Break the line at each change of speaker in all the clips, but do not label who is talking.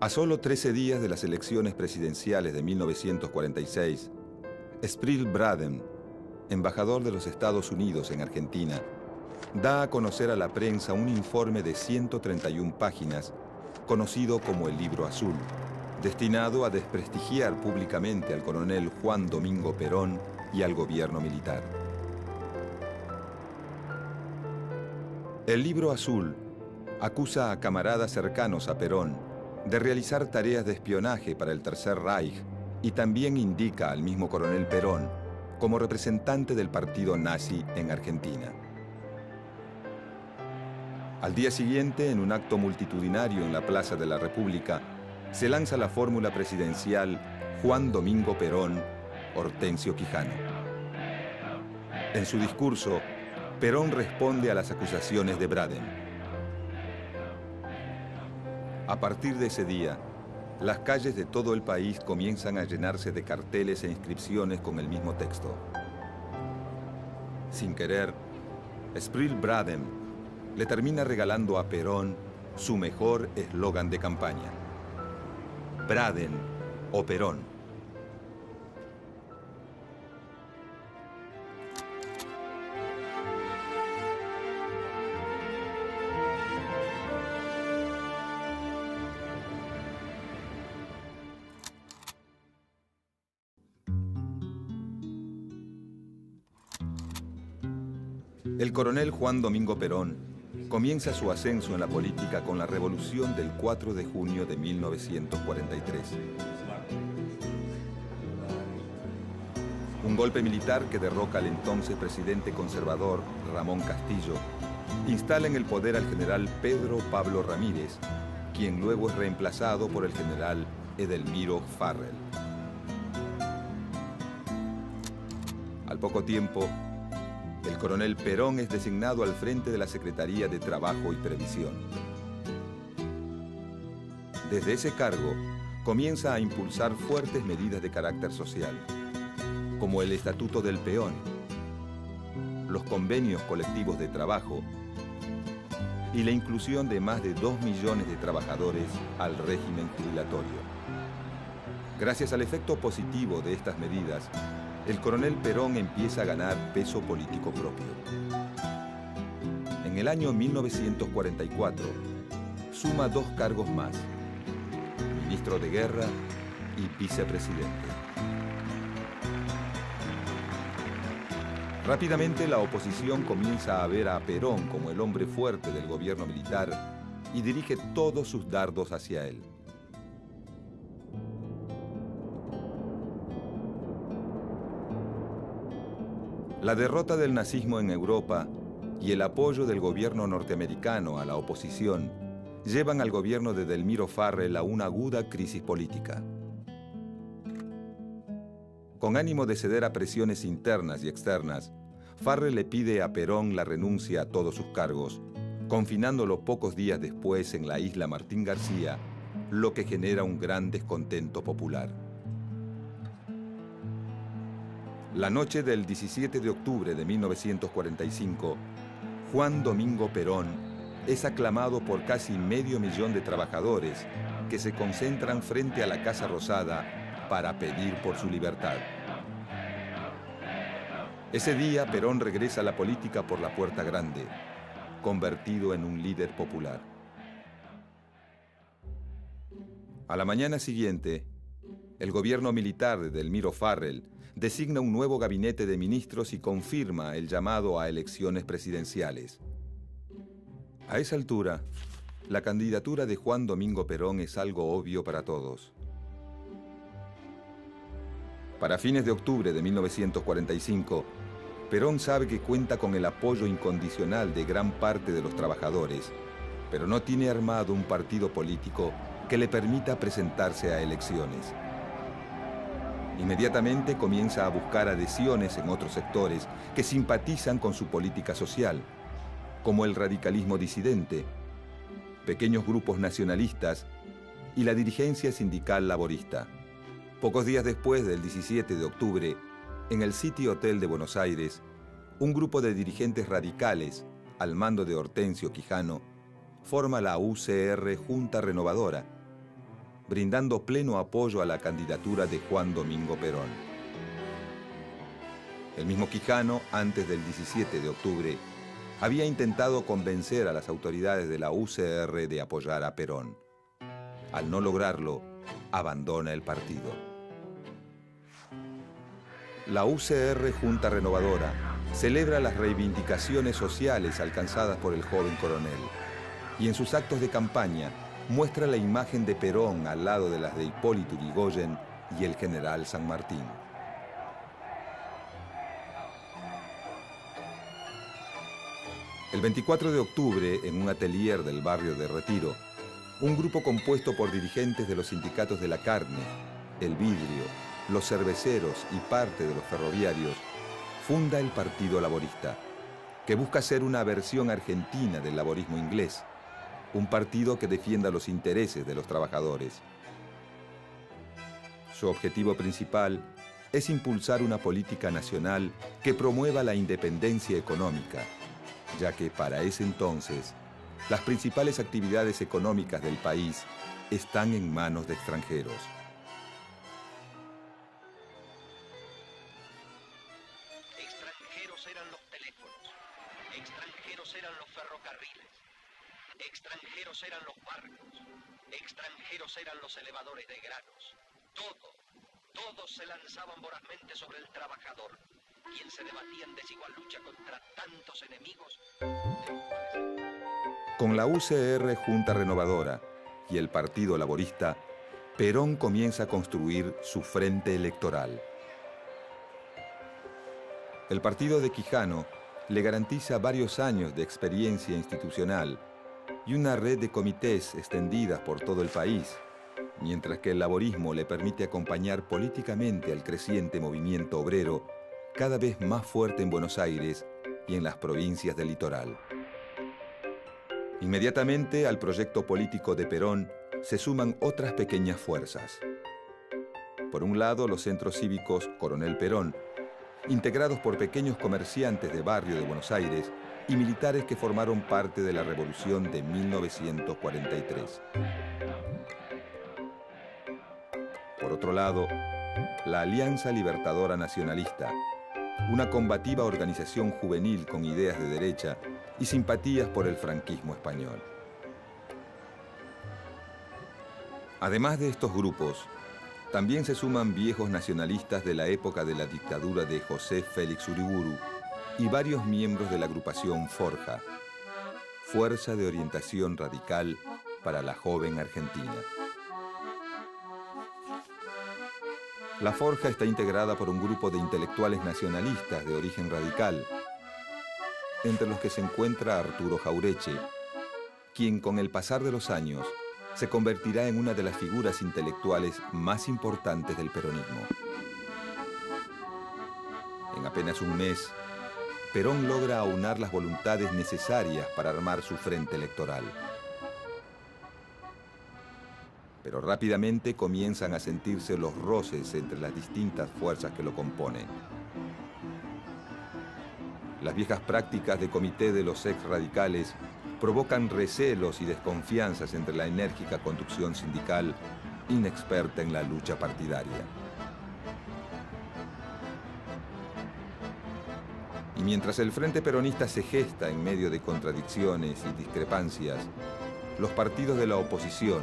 A solo 13 días de las elecciones presidenciales de 1946, Spril Braden, embajador de los Estados Unidos en Argentina, da a conocer a la prensa un informe de 131 páginas, conocido como el Libro Azul, destinado a desprestigiar públicamente al coronel Juan Domingo Perón y al gobierno militar. El Libro Azul acusa a camaradas cercanos a Perón de realizar tareas de espionaje para el Tercer Reich y también indica al mismo coronel Perón como representante del partido nazi en Argentina. Al día siguiente, en un acto multitudinario en la Plaza de la República, se lanza la fórmula presidencial Juan Domingo Perón, Hortensio Quijano. En su discurso, Perón responde a las acusaciones de Braden. A partir de ese día, las calles de todo el país comienzan a llenarse de carteles e inscripciones con el mismo texto. Sin querer, Spril Braden le termina regalando a Perón su mejor eslogan de campaña: Braden o Perón. El coronel Juan Domingo Perón comienza su ascenso en la política con la revolución del 4 de junio de 1943. Un golpe militar que derroca al entonces presidente conservador Ramón Castillo instala en el poder al general Pedro Pablo Ramírez, quien luego es reemplazado por el general Edelmiro Farrell. Al poco tiempo, el coronel Perón es designado al frente de la Secretaría de Trabajo y Previsión. Desde ese cargo, comienza a impulsar fuertes medidas de carácter social, como el Estatuto del Peón, los convenios colectivos de trabajo y la inclusión de más de 2 millones de trabajadores al régimen jubilatorio. Gracias al efecto positivo de estas medidas, el coronel Perón empieza a ganar peso político propio. En el año 1944, suma 2 cargos más: ministro de Guerra y vicepresidente. Rápidamente la oposición comienza a ver a Perón como el hombre fuerte del gobierno militar y dirige todos sus dardos hacia él. La derrota del nazismo en Europa y el apoyo del gobierno norteamericano a la oposición llevan al gobierno de Edelmiro Farrell a una aguda crisis política. Con ánimo de ceder a presiones internas y externas, Farrell le pide a Perón la renuncia a todos sus cargos, confinándolo pocos días después en la isla Martín García, lo que genera un gran descontento popular. La noche del 17 de octubre de 1945, Juan Domingo Perón es aclamado por casi medio millón de trabajadores que se concentran frente a la Casa Rosada para pedir por su libertad. Ese día, Perón regresa a la política por la puerta grande, convertido en un líder popular. A la mañana siguiente, el gobierno militar de Edelmiro Farrell designa un nuevo gabinete de ministros y confirma el llamado a elecciones presidenciales. A esa altura, la candidatura de Juan Domingo Perón es algo obvio para todos. Para fines de octubre de 1945, Perón sabe que cuenta con el apoyo incondicional de gran parte de los trabajadores, pero no tiene armado un partido político que le permita presentarse a elecciones. Inmediatamente comienza a buscar adhesiones en otros sectores que simpatizan con su política social, como el radicalismo disidente, pequeños grupos nacionalistas y la dirigencia sindical laborista. Pocos días después del 17 de octubre, en el City Hotel de Buenos Aires, un grupo de dirigentes radicales, al mando de Hortensio Quijano, forma la UCR Junta Renovadora, brindando pleno apoyo a la candidatura de Juan Domingo Perón. El mismo Quijano, antes del 17 de octubre, había intentado convencer a las autoridades de la UCR de apoyar a Perón. Al no lograrlo, abandona el partido. La UCR Junta Renovadora celebra las reivindicaciones sociales alcanzadas por el joven coronel y en sus actos de campaña muestra la imagen de Perón al lado de las de Hipólito Yrigoyen y el general San Martín. El 24 de octubre, en un atelier del barrio de Retiro, un grupo compuesto por dirigentes de los sindicatos de la carne, el vidrio, los cerveceros y parte de los ferroviarios, funda el Partido Laborista, que busca ser una versión argentina del laborismo inglés, un partido que defienda los intereses de los trabajadores. Su objetivo principal es impulsar una política nacional que promueva la independencia económica, ya que para ese entonces las principales actividades económicas del país están en manos de extranjeros.
Extranjeros eran los teléfonos, extranjeros eran los ferrocarriles, extranjeros eran los barcos, extranjeros eran los elevadores de granos. Todos se lanzaban vorazmente sobre el trabajador, quien se debatía en desigual lucha contra tantos enemigos.
Con la UCR Junta Renovadora y el Partido Laborista, Perón comienza a construir su frente electoral. El partido de Quijano le garantiza varios años de experiencia institucional y una red de comités extendidas por todo el país, mientras que el laborismo le permite acompañar políticamente al creciente movimiento obrero, cada vez más fuerte en Buenos Aires y en las provincias del litoral. Inmediatamente al proyecto político de Perón se suman otras pequeñas fuerzas. Por un lado, los centros cívicos Coronel Perón, integrados por pequeños comerciantes de barrio de Buenos Aires y militares que formaron parte de la Revolución de 1943. Por otro lado, la Alianza Libertadora Nacionalista, una combativa organización juvenil con ideas de derecha y simpatías por el franquismo español. Además de estos grupos, también se suman viejos nacionalistas de la época de la dictadura de José Félix Uriburu y varios miembros de la agrupación Forja, Fuerza de Orientación Radical para la Joven Argentina. La Forja está integrada por un grupo de intelectuales nacionalistas de origen radical, entre los que se encuentra Arturo Jaureche, quien con el pasar de los años se convertirá en una de las figuras intelectuales más importantes del peronismo. En apenas un mes, Perón logra aunar las voluntades necesarias para armar su frente electoral. Pero rápidamente comienzan a sentirse los roces entre las distintas fuerzas que lo componen. Las viejas prácticas de comité de los ex-radicales provocan recelos y desconfianzas entre la enérgica conducción sindical inexperta en la lucha partidaria. Y mientras el Frente Peronista se gesta en medio de contradicciones y discrepancias, los partidos de la oposición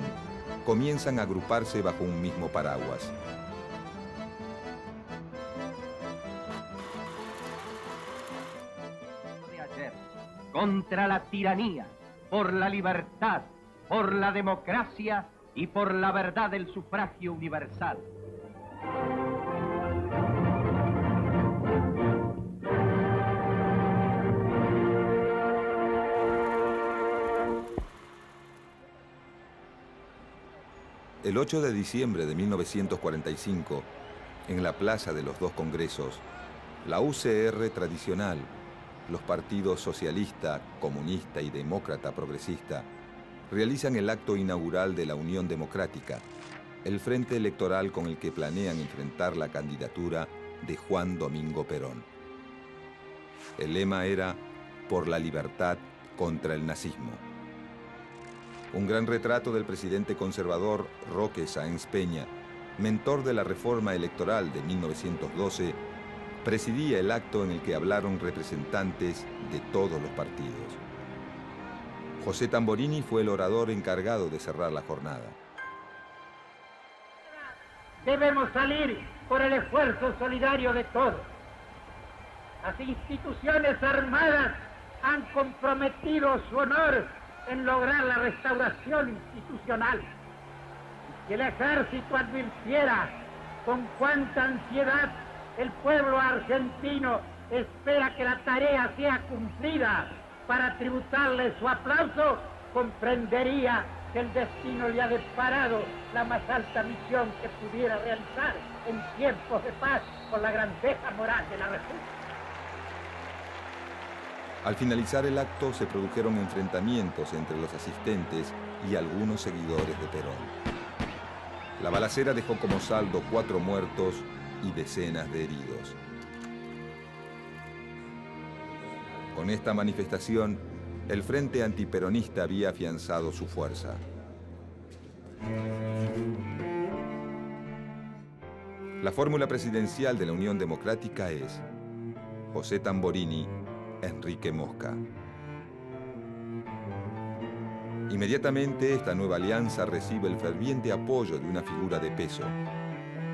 comienzan a agruparse bajo un mismo paraguas.
Contra la tiranía, por la libertad, por la democracia y por la verdad del sufragio universal.
El 8 de diciembre de 1945, en la Plaza de los Dos Congresos, la UCR tradicional, los partidos socialista, comunista y demócrata progresista realizan el acto inaugural de la Unión Democrática, el frente electoral con el que planean enfrentar la candidatura de Juan Domingo Perón. El lema era «Por la libertad contra el nazismo». Un gran retrato del presidente conservador Roque Sáenz Peña, mentor de la reforma electoral de 1912, presidía el acto en el que hablaron representantes de todos los partidos. José Tamborini fue el orador encargado de cerrar la jornada.
Debemos salir por el esfuerzo solidario de todos. Las instituciones armadas han comprometido su honor en lograr la restauración institucional. Si el ejército advirtiera con cuánta ansiedad el pueblo argentino espera que la tarea sea cumplida para tributarle su aplauso, comprendería que el destino le ha deparado la más alta misión que pudiera realizar en tiempos de paz por la grandeza moral de la República.
Al finalizar el acto se produjeron enfrentamientos entre los asistentes y algunos seguidores de Perón. La balacera dejó como saldo 4 muertos y decenas de heridos. Con esta manifestación, el Frente Antiperonista había afianzado su fuerza. La fórmula presidencial de la Unión Democrática es José Tamborini, Enrique Mosca. Inmediatamente esta nueva alianza recibe el ferviente apoyo de una figura de peso,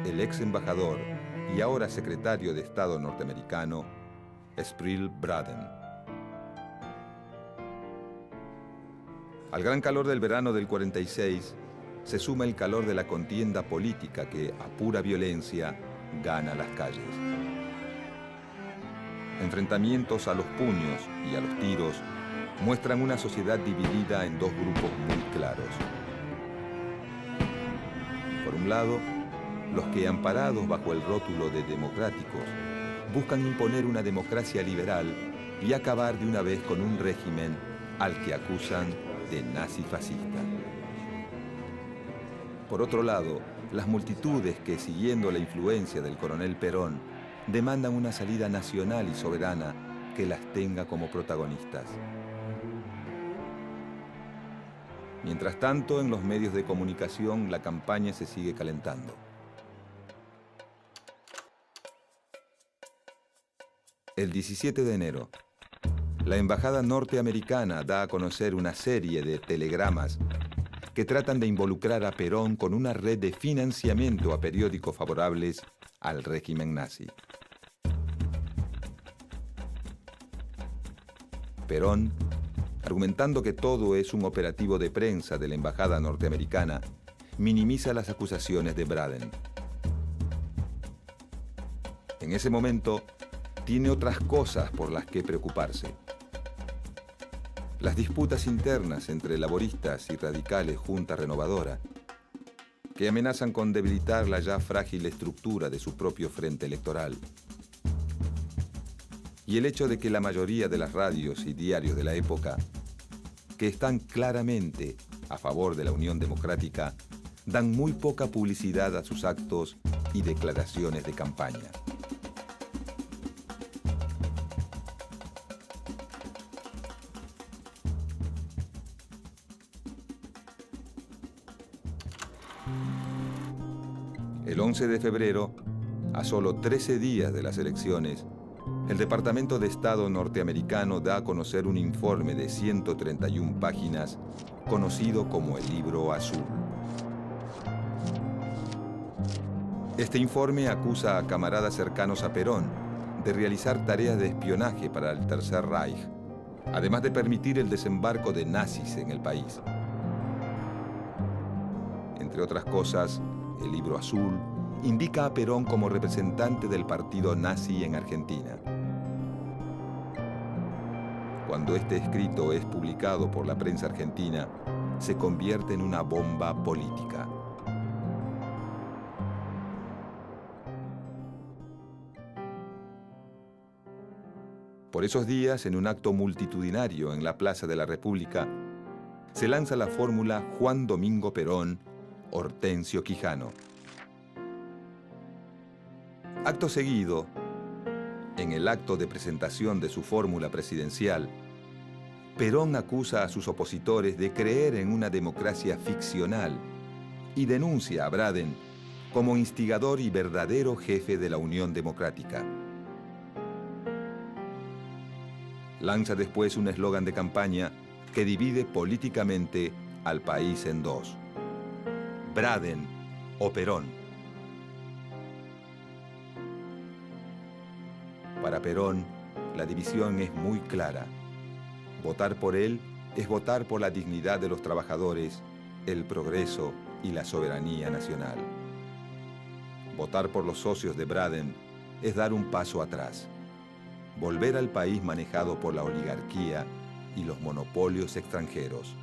el ex embajador y ahora secretario de Estado norteamericano, Spryl Braden. Al gran calor del verano del 46, se suma el calor de la contienda política que, a pura violencia, gana las calles. Enfrentamientos a los puños y a los tiros muestran una sociedad dividida en 2 grupos muy claros. Por un lado, los que, amparados bajo el rótulo de democráticos, buscan imponer una democracia liberal y acabar de una vez con un régimen al que acusan de nazi-fascista. Por otro lado, las multitudes que, siguiendo la influencia del coronel Perón, demandan una salida nacional y soberana que las tenga como protagonistas. Mientras tanto, en los medios de comunicación, la campaña se sigue calentando. El 17 de enero, la Embajada norteamericana da a conocer una serie de telegramas que tratan de involucrar a Perón con una red de financiamiento a periódicos favorables al régimen nazi. Perón, argumentando que todo es un operativo de prensa de la Embajada norteamericana, minimiza las acusaciones de Braden. En ese momento, tiene otras cosas por las que preocuparse. Las disputas internas entre laboristas y radicales Junta Renovadora, que amenazan con debilitar la ya frágil estructura de su propio frente electoral. Y el hecho de que la mayoría de las radios y diarios de la época, que están claramente a favor de la Unión Democrática, dan muy poca publicidad a sus actos y declaraciones de campaña. El 11 de febrero, a solo 13 días de las elecciones, el Departamento de Estado norteamericano da a conocer un informe de 131 páginas, conocido como el Libro Azul. Este informe acusa a camaradas cercanos a Perón de realizar tareas de espionaje para el Tercer Reich, además de permitir el desembarco de nazis en el país. Entre otras cosas, el Libro Azul indica a Perón como representante del partido nazi en Argentina. Cuando este escrito es publicado por la prensa argentina, se convierte en una bomba política. Por esos días, en un acto multitudinario en la Plaza de la República, se lanza la fórmula Juan Domingo Perón, Hortensio Quijano. Acto seguido, en el acto de presentación de su fórmula presidencial, Perón acusa a sus opositores de creer en una democracia ficcional y denuncia a Braden como instigador y verdadero jefe de la Unión Democrática. Lanza después un eslogan de campaña que divide políticamente al país en dos: Braden o Perón. Para Perón, la división es muy clara. Votar por él es votar por la dignidad de los trabajadores, el progreso y la soberanía nacional. Votar por los socios de Braden es dar un paso atrás, volver al país manejado por la oligarquía y los monopolios extranjeros.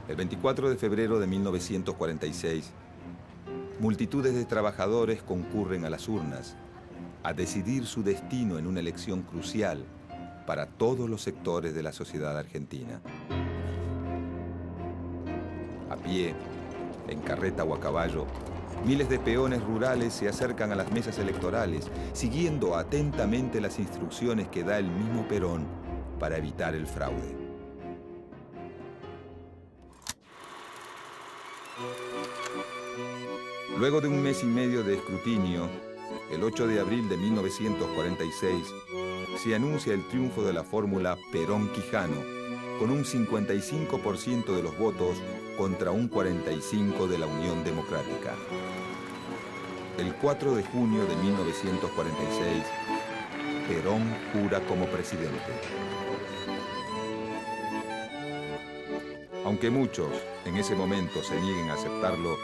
El 24 de febrero de 1946, multitudes de trabajadores concurren a las urnas a decidir su destino en una elección crucial para todos los sectores de la sociedad argentina. A pie, en carreta o a caballo, miles de peones rurales se acercan a las mesas electorales, siguiendo atentamente las instrucciones que da el mismo Perón para evitar el fraude. Luego de un mes y medio de escrutinio, el 8 de abril de 1946, se anuncia el triunfo de la fórmula Perón-Quijano, con un 55% de los votos contra un 45% de la Unión Democrática. El 4 de junio de 1946, Perón jura como presidente. Aunque muchos en ese momento se nieguen a aceptarlo,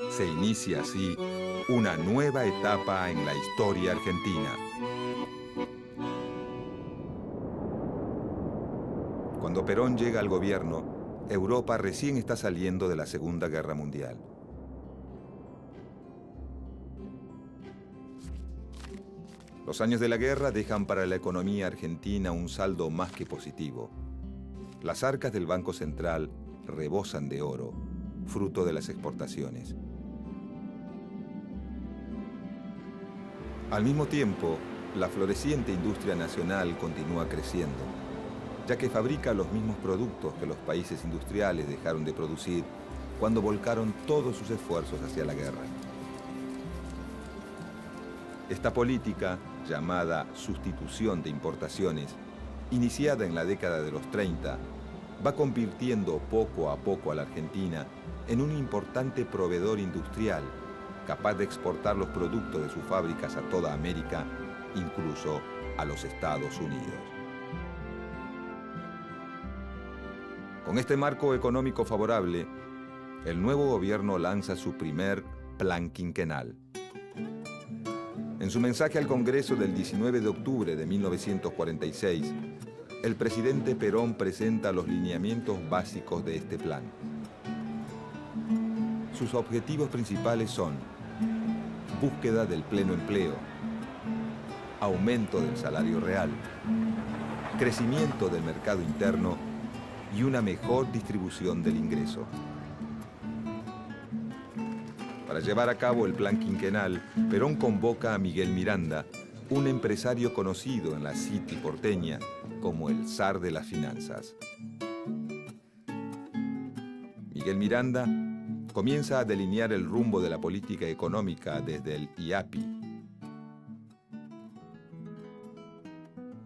se inicia así una nueva etapa en la historia argentina. Cuando Perón llega al gobierno, Europa recién está saliendo de la Segunda Guerra Mundial. Los años de la guerra dejan para la economía argentina un saldo más que positivo. Las arcas del Banco Central rebosan de oro, fruto de las exportaciones. Al mismo tiempo, la floreciente industria nacional continúa creciendo, ya que fabrica los mismos productos que los países industriales dejaron de producir cuando volcaron todos sus esfuerzos hacia la guerra. Esta política, llamada sustitución de importaciones, iniciada en la década de los 30, va convirtiendo poco a poco a la Argentina en un importante proveedor industrial, capaz de exportar los productos de sus fábricas a toda América, incluso a los Estados Unidos. Con este marco económico favorable, el nuevo gobierno lanza su primer plan quinquenal. En su mensaje al Congreso del 19 de octubre de 1946, el presidente Perón presenta los lineamientos básicos de este plan. Sus objetivos principales son búsqueda del pleno empleo, aumento del salario real, crecimiento del mercado interno y una mejor distribución del ingreso. Para llevar a cabo el plan quinquenal, Perón convoca a Miguel Miranda, un empresario conocido en la City porteña como el zar de las finanzas. Miguel Miranda comienza a delinear el rumbo de la política económica desde el IAPI.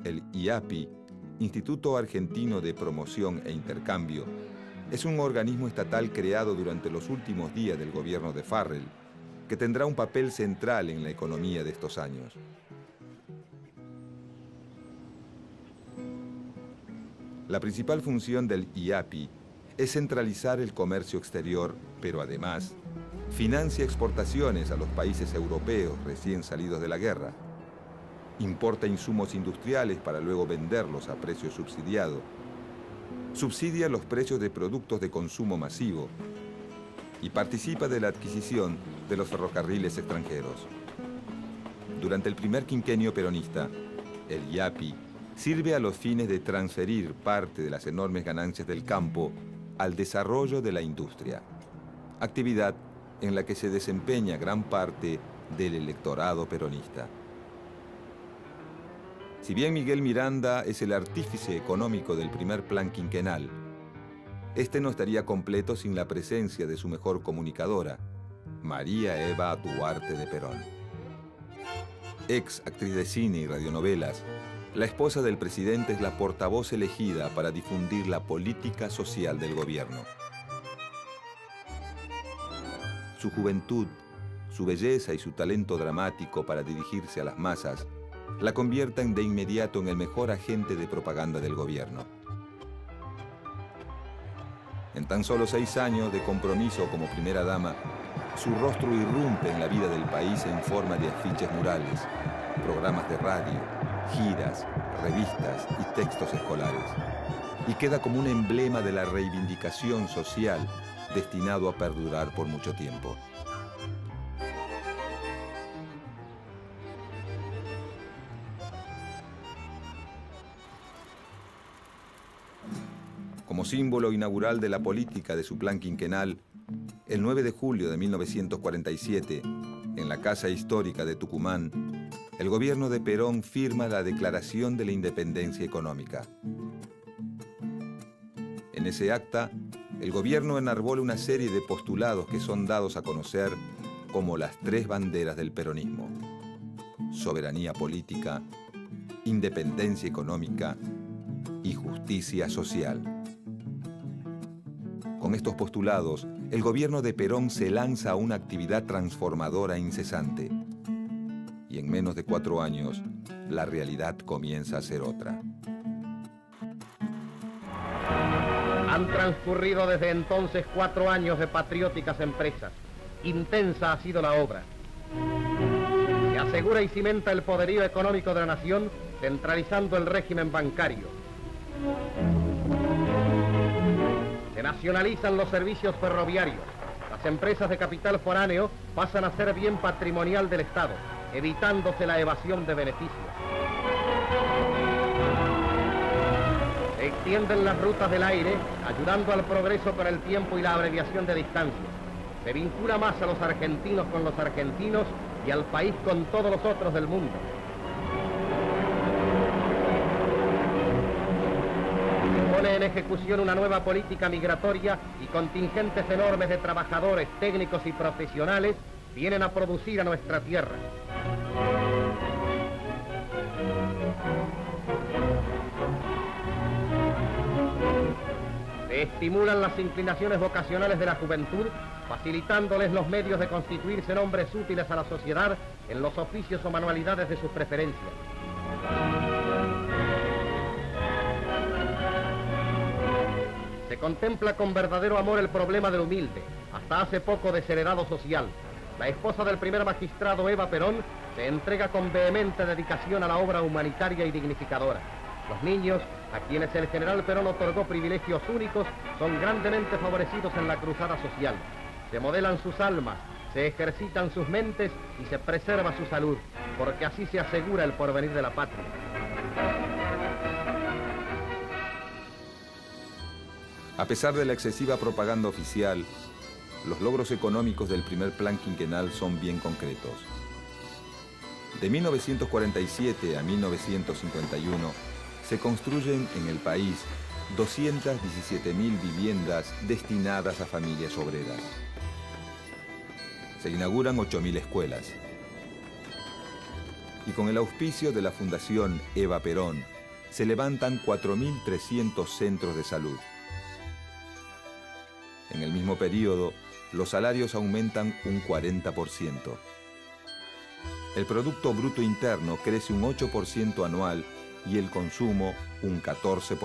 El IAPI, Instituto Argentino de Promoción e Intercambio, es un organismo estatal creado durante los últimos días del gobierno de Farrell, que tendrá un papel central en la economía de estos años. La principal función del IAPI es centralizar el comercio exterior, pero además financia exportaciones a los países europeos recién salidos de la guerra, importa insumos industriales para luego venderlos a precio subsidiado, subsidia los precios de productos de consumo masivo y participa de la adquisición de los ferrocarriles extranjeros. Durante el primer quinquenio peronista, el IAPI sirve a los fines de transferir parte de las enormes ganancias del campo al desarrollo de la industria, actividad en la que se desempeña gran parte del electorado peronista. Si bien Miguel Miranda es el artífice económico del primer plan quinquenal, este no estaría completo sin la presencia de su mejor comunicadora, María Eva Duarte de Perón. Ex actriz de cine y radionovelas, la esposa del presidente es la portavoz elegida para difundir la política social del gobierno. Su juventud, su belleza y su talento dramático para dirigirse a las masas la convierten de inmediato en el mejor agente de propaganda del gobierno. En tan solo 6 años de compromiso como primera dama, su rostro irrumpe en la vida del país en forma de afiches murales, programas de radio, giras, revistas y textos escolares, y queda como un emblema de la reivindicación social destinado a perdurar por mucho tiempo. Como símbolo inaugural de la política de su plan quinquenal, el 9 de julio de 1947, en la Casa Histórica de Tucumán, el gobierno de Perón firma la Declaración de la Independencia Económica. En ese acta, el gobierno enarbola una serie de postulados que son dados a conocer como las 3 banderas del peronismo: soberanía política, independencia económica y justicia social. Con estos postulados, el gobierno de Perón se lanza a una actividad transformadora incesante. Y en menos de 4 años, la realidad comienza a ser otra.
Han transcurrido desde entonces 4 años de patrióticas empresas. Intensa ha sido la obra. Se asegura y cimenta el poderío económico de la nación, centralizando el régimen bancario. Se nacionalizan los servicios ferroviarios. Las empresas de capital foráneo pasan a ser bien patrimonial del Estado, evitándose la evasión de beneficios. Se extienden las rutas del aire, ayudando al progreso con el tiempo y la abreviación de distancias. Se vincula más a los argentinos con los argentinos y al país con todos los otros del mundo. Pone en ejecución una nueva política migratoria y contingentes enormes de trabajadores, técnicos y profesionales vienen a producir a nuestra tierra. Se estimulan las inclinaciones vocacionales de la juventud, facilitándoles los medios de constituirse en hombres útiles a la sociedad en los oficios o manualidades de sus preferencias. Se contempla con verdadero amor el problema del humilde, hasta hace poco desheredado social. La esposa del primer magistrado, Eva Perón, se entrega con vehemente dedicación a la obra humanitaria y dignificadora. Los niños, a quienes el general Perón otorgó privilegios únicos, son grandemente favorecidos en la cruzada social. Se modelan sus almas, se ejercitan sus mentes y se preserva su salud, porque así se asegura el porvenir de la patria.
A pesar de la excesiva propaganda oficial, los logros económicos del primer plan quinquenal son bien concretos. De 1947 a 1951, se construyen en el país 217.000 viviendas destinadas a familias obreras. Se inauguran 8.000 escuelas. Y con el auspicio de la Fundación Eva Perón, se levantan 4.300 centros de salud. En el mismo periodo, los salarios aumentan un 40%. El Producto Bruto Interno crece un 8% anual y el consumo un 14%.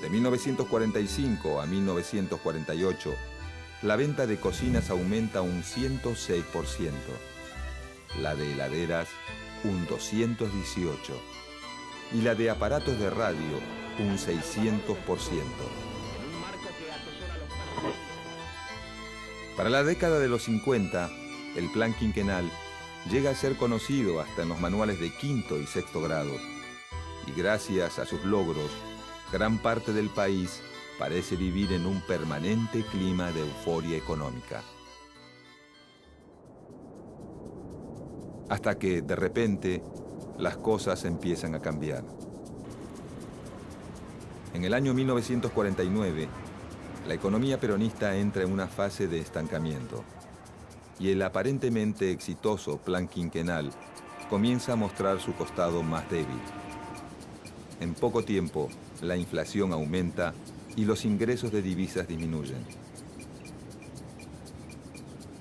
De 1945 a 1948, la venta de cocinas aumenta un 106%, la de heladeras un 218% y la de aparatos de radio un 600%. Para la década de los 50, el plan quinquenal llega a ser conocido hasta en los manuales de quinto y sexto grado, y gracias a sus logros, gran parte del país parece vivir en un permanente clima de euforia económica. Hasta que, de repente, las cosas empiezan a cambiar. En el año 1949, la economía peronista entra en una fase de estancamiento y el aparentemente exitoso plan quinquenal comienza a mostrar su costado más débil. En poco tiempo, la inflación aumenta y los ingresos de divisas disminuyen.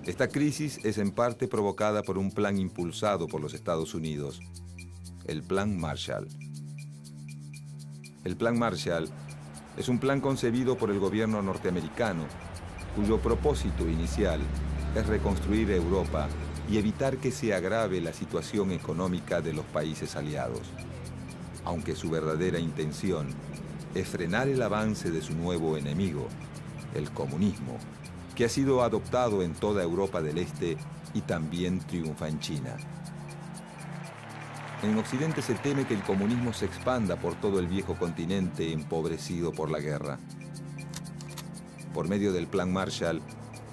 Esta crisis es en parte provocada por un plan impulsado por los Estados Unidos, el Plan Marshall. El Plan Marshall es un plan concebido por el gobierno norteamericano, cuyo propósito inicial es reconstruir Europa y evitar que se agrave la situación económica de los países aliados, aunque su verdadera intención es frenar el avance de su nuevo enemigo, el comunismo, que ha sido adoptado en toda Europa del Este y también triunfa en China. En Occidente se teme que el comunismo se expanda por todo el viejo continente empobrecido por la guerra. Por medio del Plan Marshall,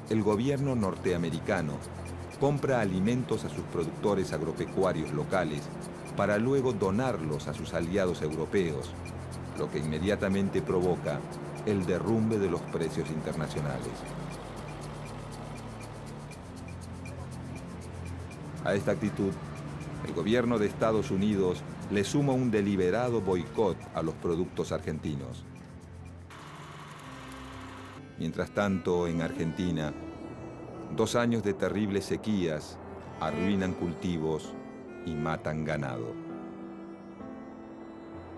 el gobierno norteamericano compra alimentos a sus productores agropecuarios locales para luego donarlos a sus aliados europeos, lo que inmediatamente provoca el derrumbe de los precios internacionales. A esta actitud, el gobierno de Estados Unidos le suma un deliberado boicot a los productos argentinos. Mientras tanto, en Argentina, 2 años de terribles sequías arruinan cultivos y matan ganado.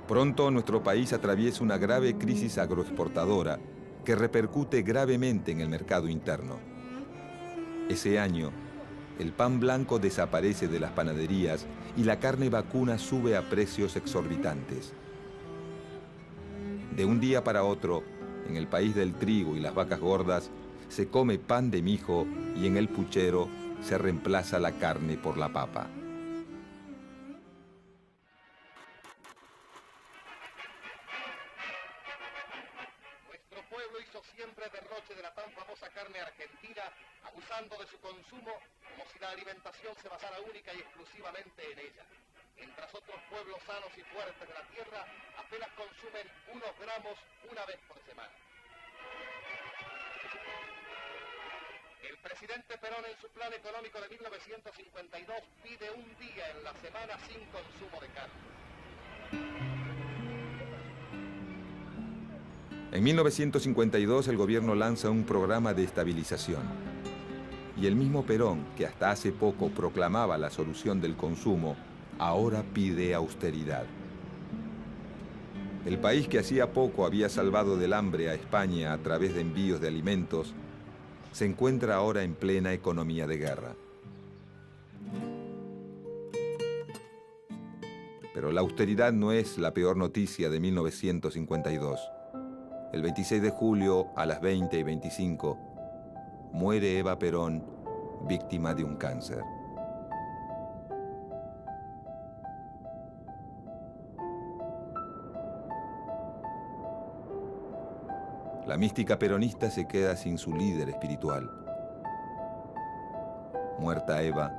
Pronto nuestro país atraviesa una grave crisis agroexportadora que repercute gravemente en el mercado interno. Ese año, el pan blanco desaparece de las panaderías y la carne vacuna sube a precios exorbitantes. De un día para otro, en el país del trigo y las vacas gordas, se come pan de mijo y en el puchero se reemplaza la carne por la papa.
Nuestro pueblo hizo siempre derroche de la tan famosa carne argentina, abusando de su consumo como si la alimentación se basara única y exclusivamente en ella. Mientras otros pueblos sanos y fuertes de la tierra apenas consumen unos gramos una vez por semana. El presidente Perón en su plan económico de 1952 pide un día en la semana sin consumo de carne.
En 1952 el gobierno lanza un programa de estabilización. Y el mismo Perón, que hasta hace poco proclamaba la solución del consumo, ahora pide austeridad. El país que hacía poco había salvado del hambre a España a través de envíos de alimentos, se encuentra ahora en plena economía de guerra. Pero la austeridad no es la peor noticia de 1952. El 26 de julio, a las 20:25, muere Eva Perón, víctima de un cáncer. La mística peronista se queda sin su líder espiritual. Muerta Eva,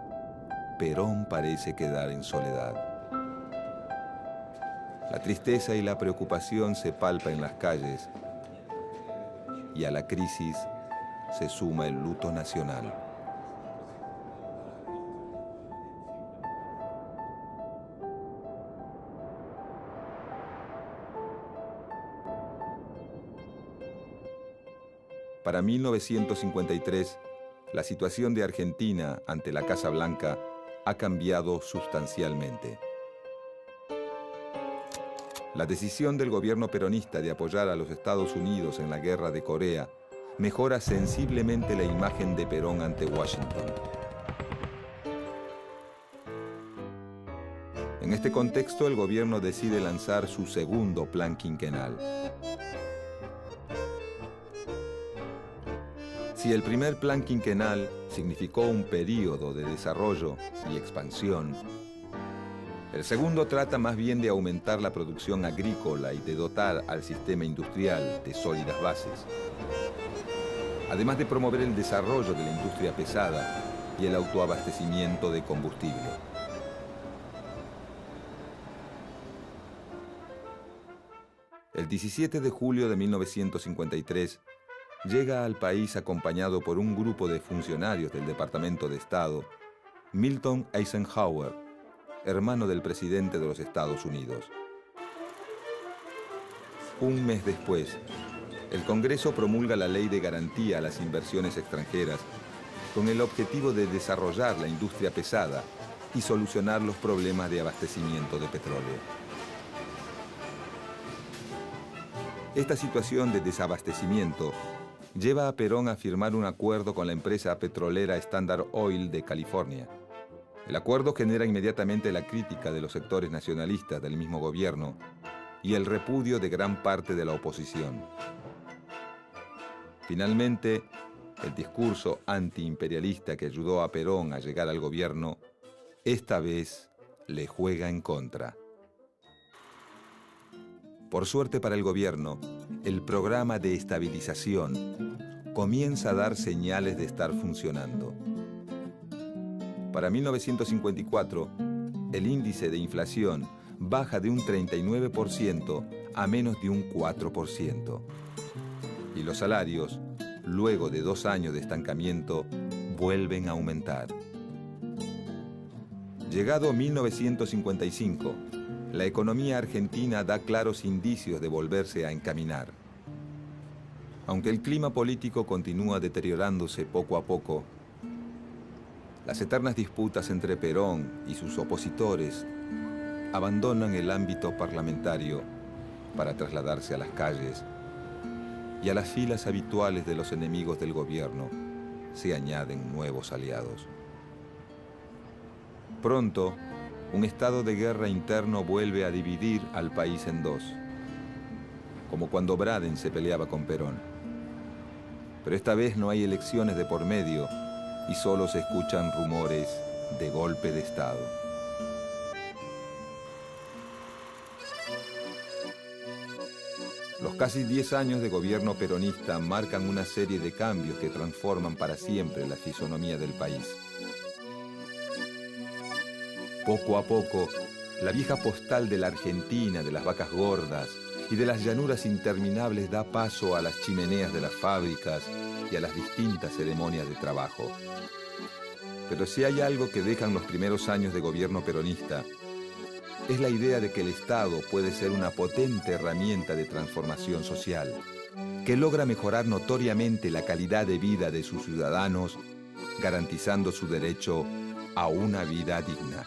Perón parece quedar en soledad. La tristeza y la preocupación se palpa en las calles y a la crisis se suma el luto nacional. Para 1953, la situación de Argentina ante la Casa Blanca ha cambiado sustancialmente. La decisión del gobierno peronista de apoyar a los Estados Unidos en la guerra de Corea mejora sensiblemente la imagen de Perón ante Washington. En este contexto, el gobierno decide lanzar su segundo plan quinquenal. Si el primer plan quinquenal significó un período de desarrollo y expansión, El segundo trata más bien de aumentar la producción agrícola y de dotar al sistema industrial de sólidas bases, además de promover el desarrollo de la industria pesada y el autoabastecimiento de combustible. El 17 de julio de 1953 llega al país acompañado por un grupo de funcionarios del Departamento de Estado, Milton Eisenhower, hermano del presidente de los Estados Unidos. Un mes después, el Congreso promulga la Ley de Garantía a las Inversiones Extranjeras con el objetivo de desarrollar la industria pesada y solucionar los problemas de abastecimiento de petróleo. Esta situación de desabastecimiento lleva a Perón a firmar un acuerdo con la empresa petrolera Standard Oil de California. El acuerdo genera inmediatamente la crítica de los sectores nacionalistas del mismo gobierno y el repudio de gran parte de la oposición. Finalmente, el discurso antiimperialista que ayudó a Perón a llegar al gobierno, esta vez le juega en contra. Por suerte para el gobierno, el programa de estabilización comienza a dar señales de estar funcionando. Para 1954, el índice de inflación baja de un 39% a menos de un 4%. Y los salarios, luego de 2 años de estancamiento, vuelven a aumentar. Llegado 1955, la economía argentina da claros indicios de volverse a encaminar. Aunque el clima político continúa deteriorándose poco a poco, las eternas disputas entre Perón y sus opositores abandonan el ámbito parlamentario para trasladarse a las calles, y a las filas habituales de los enemigos del gobierno se añaden nuevos aliados. Pronto, un estado de guerra interno vuelve a dividir al país en dos, como cuando Braden se peleaba con Perón. Pero esta vez no hay elecciones de por medio y solo se escuchan rumores de golpe de Estado. Los casi 10 años de gobierno peronista marcan una serie de cambios que transforman para siempre la fisonomía del país. Poco a poco, la vieja postal de la Argentina, de las vacas gordas y de las llanuras interminables da paso a las chimeneas de las fábricas y a las distintas ceremonias de trabajo. Pero si hay algo que dejan los primeros años de gobierno peronista, es la idea de que el Estado puede ser una potente herramienta de transformación social, que logra mejorar notoriamente la calidad de vida de sus ciudadanos, garantizando su derecho a una vida digna.